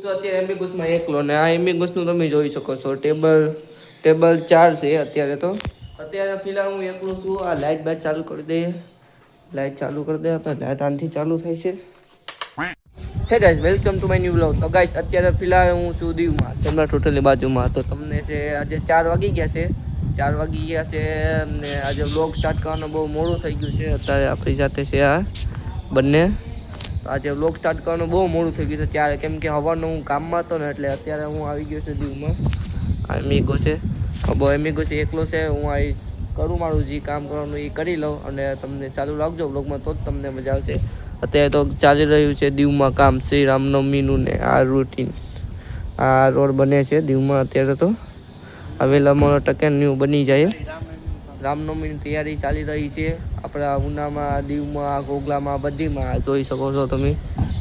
તો અત્યારે એમ્બિગસમાં એકલો ને આ એમ્બિગસનું તમે જોઈ શકો છો ટેબલ 4 છે અત્યારે તો. અત્યારે ફિલહાલ હું એકલો છું. આ લાઇટ બાઇટ ચાલુ કરી દઈએ. લાઇટ ચાલુ કરી દે આપણે. લાઇટ આનથી ચાલુ થાય છે. હે guys, welcome to my new vlog. તો ગાઈસ અત્યારે ફિલહાલ હું છું દીવમાં, સમ્રાટ હોટલની બાજુમાં. તો તમને છે આજે 4 વાગી ગયા છે. 4 વાગી ગયા છે ને આજે વ્લોગ સ્ટાર્ટ કરવાનું બહુ મોડું થઈ ગયું છે. અત્યારે આપણી સાથે છે આ બંને. આજે વ્લોગ સ્ટાર્ટ કરવાનું બહુ મોડું થઈ ગયું છે ત્યારે, કેમ કે હવાનો હું કામમાં હતો ને એટલે અત્યારે હું આવી ગયો છું દીવમાં. આ એમિગો છે, બહુ એમિગો છે, એકલો છે. હું આવીશ, કરું મારું જે કામ કરવાનું એ કરી લઉં અને તમને ચાલુ રાખજો વ્લોગમાં, તો જ તમને મજા આવશે. અત્યારે તો ચાલી રહ્યું છે દીવમાં કામ, શ્રી રામનવમીનું ને આ રૂટીન. આ રોડ બને છે દીવમાં અત્યારે તો. હવેલામાં ટકે ન્યૂ બની જાય. રામનવમીની તૈયારી ચાલી રહી છે આપણા ઉનામાં, દીવમાં, ઘોઘલામાં, બધીમાં જોઈ શકો છો તમે.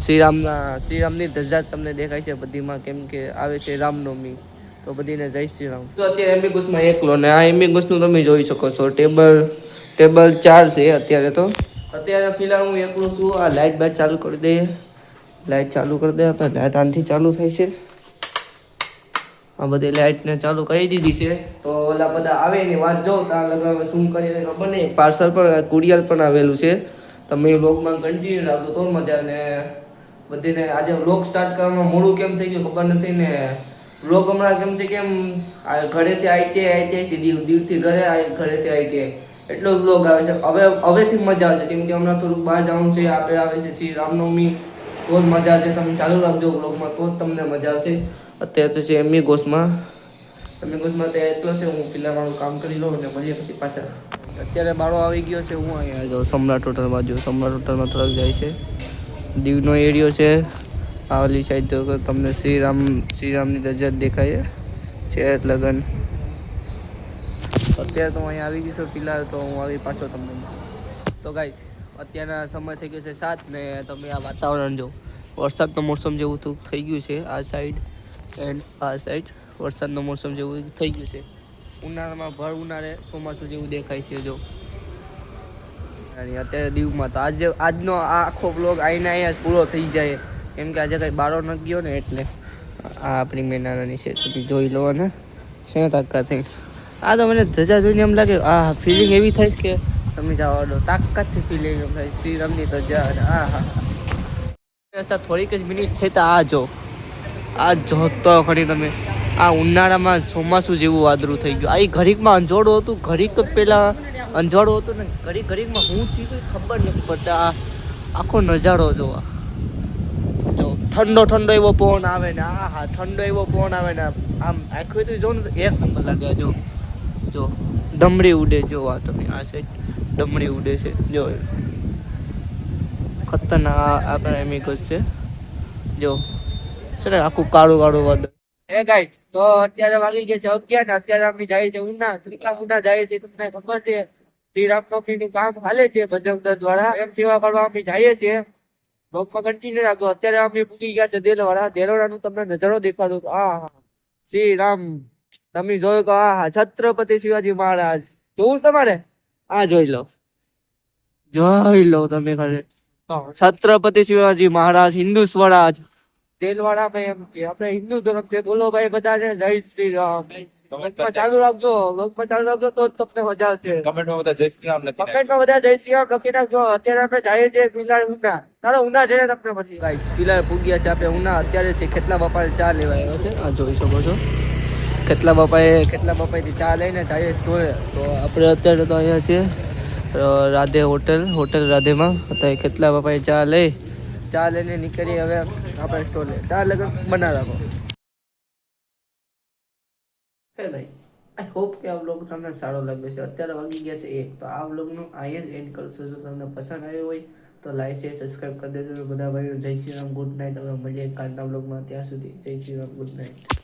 શ્રીરામની ધજા તમને દેખાય છે બધીમાં, કેમ કે આવે છે રામનવમી. તો બધીને જય શ્રી રામ. તો અત્યારે એમ્બિગસમાં એકલો ને આ એમ્બિગસનું તમે જોઈ શકો છો ટેબલ 4 છે અત્યારે તો. અત્યારે ફિલહાલ હું એકલો છું. આ લાઇટ બાઇટ ચાલુ કરી દઈએ. લાઇટ ચાલુ કરી દે આપણે. લાઇટ આનથી ચાલુ થાય છે. આ બધી લાઇટને ચાલુ કરી દીધી છે. તો ઓલા બધા આવે એની વાત જોઉં ત્યાં લગાવે શું કરીએ ખબર નહીં. પાર્સલ પણ કુરિયર પણ આવેલું છે. તમે વ્લોગમાં કન્ટિન્યુ રાખો તો મજા. ને બધીને આજે વ્લોગ સ્ટાર્ટ કરવામાં મોડું કેમ થઈ ગયું ખબર નથી ને. વ્લોગ હમણાં કેમ છે કેમ ઘરેથી આઈટીઆઈ દીવથી ઘરેથી આઈટીઆઈ એટલો વ્લોગ આવે છે. હવેથી મજા આવશે, કેમ કે હમણાં થોડુંક બહાર જવાનું છે. આપણે આવે છે શ્રી રામનવમી, તો જ મજા આવશે. તમે ચાલુ રાખજો વ્લોગમાં, તો જ તમને મજા આવશે. અત્યારે તો છે એમ્બિગસમાં તે એટલો છે. હું પેલા મારું કામ કરી લઉં અને મળીએ પછી પાછા. અત્યારે બાળો આવી ગયો છે. હું અહીંયા જાઉં સમ્રાટ હોટલ બાજુ. સમ્રાટ હોટલમાં થોડાક જાય છે. દીવનો એરિયો છે. આ ઓલી સાઈડ તો તમને શ્રીરામની ધજા દેખાય છે લગન. અત્યારે તો હું અહીંયા આવી ગયો છું ફિલહાલ. તો હું આવી પાછો તમને. તો ગાઈસ અત્યારના સમય થઈ ગયો છે 7 ને તમે આ વાતાવરણ જો. વરસાદનો મોસમ જેવું તો થઈ ગયું છે આ સાઈડ એન્ડ આ સાઈડ. વરસાદનો મોસમ જેવું થઈ ગયું છે. ઉનાળામાં ભર ઉનાળે ચોમાસું જેવું દેખાય છે જો. અત્યારે દીવમાં તો આજનો આ આખો બ્લોગ અહીંયા પૂરો થઈ જાય, કેમ કે આજે કંઈ બારો ન ગયો ને એટલે. આ આપણી મેનાની છે, તમે જોઈ લો ને છે તાકાતથી. આ તો મને ધજા જોઈને એમ લાગે, આ ફિલિંગ એવી થાય કે તમે જવા દો. તાકાતથી ફિલિંગ એમ થાય શ્રીરામની ધજા. હા હા, થોડીક જ મિનિટ થઈ તો આ જો. આ જોતો ખરી તમે. આ ઉનાળામાં ચોમાસું જેવું વાદળું થઈ ગયું. આ ઘડીકમાં અંજોડું હતું. ઘડીક પહેલાં અંજવાળું હતું ને ઘડીકમાં હું થયું ખબર નથી પડતા. આ આખો નજારો જોવા જો. ઠંડો એવો પવન આવે ને. હા ઠંડો એવો પવન આવે ને. આમ આખું તો જો ને તો એક નંબર લાગે. જો ડમરી ઉડે. જો આ તમે આ સાઈડ ડમરી ઉડે છે જો. ખતરનાક આપણા એમિગસ છે જો. છે ને આખું કાળું વાદળ. એ ગાઈસ તો અત્યારે વાગી ગયા છે 11 ને અત્યારે અમે જાય છે ઉના. ઉના જાય છે, તમને ખબર છે શ્રીરામનવમીનું કામ હાલે છે ભજવદર દ્વારા. એમ સેવા કરવા અમે જઈએ છીએ. બ્લોગમાં કન્ટિન્યુ રાખો. અત્યારે અમે પૂકી ગયા છે દેલવાડા. દેલવાડાનું તમને નજારો દેખાડું. આ શ્રી રામ તમે જોયું કે આ છત્રપતિ શિવાજી મહારાજ જોવું તમારે. આ જોઈ લો તમે ખરે. છત્રપતિ શિવાજી મહારાજ હિન્દુ સ્વરાજ દેલવાડા એમ છે. આપણે હિન્દુ ધર્મ છે. બોલો ભાઈ બધાને જય શ્રી રામ. ચાલુ રાખજો વ્લોગમાં, ચાલુ રાખજો તો જ તમને મજા આવશે. કમેન્ટમાં બધા જય શ્રી રામ લખી નાખજો. અત્યારે આપણે જઈએ છીએ ફિલહાલ ઉના. ચાલો ઉના જઈએ તમને પછી. ગાઈસ ફિલહાલ પૂગ્યા છે આપણે ઉના. અત્યારે છે કેટલા બાપાએ ચા લેવા આવ્યો છે. આ જોઈ શકો છો. કેટલા બાપાએથી ચા લઈને જઈએ સ્ટોરે. તો આપણે અત્યારે તો અહીંયા છે રાધે હોટલ રાધેમાં. અત્યારે કેટલા બાપાએ ચા લઈને નીકળીએ હવે આપણે સ્ટોરે. ચા લગન બના રાખો. આઈ હોપ કે આ વ્લોગ તમને સારો લાગ્યો છે. અત્યારે વાગી ગયા છે 1. તો આ વ્લોગનું અહીંયા જ એન્ડ કરશું. જો તમને પસંદ આવ્યો હોય તો લાઈક શેર સબસ્ક્રાઈબ કરી દેજો બધા ભાઈઓ. જય શ્રી રામ, ગુડ નાઇટ. હવે મળીએ કાલના વ્લોગમાં. ત્યાં સુધી જય શ્રી રામ, ગુડ નાઇટ.